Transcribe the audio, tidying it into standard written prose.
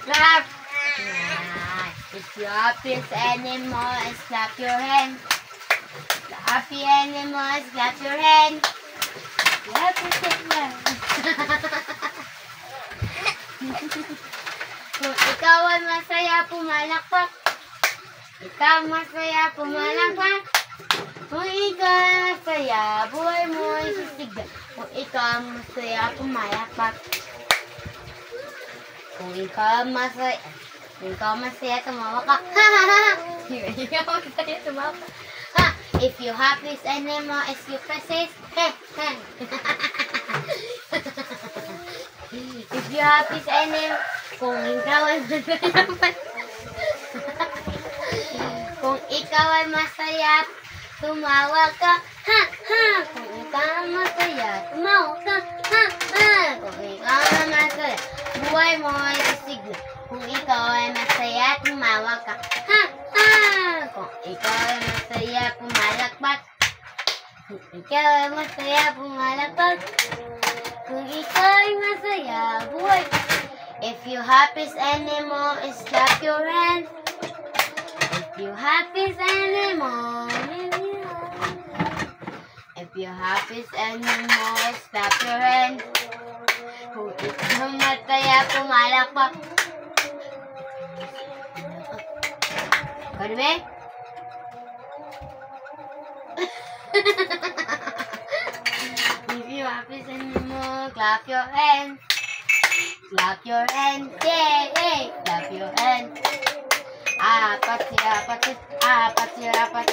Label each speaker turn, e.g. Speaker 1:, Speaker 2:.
Speaker 1: Clap. If you're happiest animal, clap your hand. The happy animals, clap your hand. Clap your hand. Kung ikaw ay masaya, pumalakpak. Ikaw masaya, pumalakpak. Kung ikaw ay masaya, buhay mo ay sisigan. Kung ikaw masaya, pumalakpak. Kung ikaw masaya, tumawa ka. Ha ha ha! Ikaw masaya, tumawa ka. Ha! If you happiest animal is you persist. He he. If you happiest animal, kung ikaw ay masaya, kung ikaw ay masaya, tumawa ka. Ha ha! Kung ikaw ay masaya, tumawa ka. Ha ha! Kung ikaw ay masaya, buhay mo ay isigla. Kung ikaw ay masaya, tumawa ka. Ha ha! Kung ikaw ay masaya, pumalakpak. Kung ikaw ay masaya, pumalakpak. Kung ikaw ay masaya, buhay. If you happiest animal is clap your hands. If you happiest animal, if you happiest animal is clap your hands. Kung ikaw masaya, pumalakpak. Karbe? If you happiest animal, clap your hands. Clap your hands, yay, yay, clap your hands. Apat, apat, apat, apat.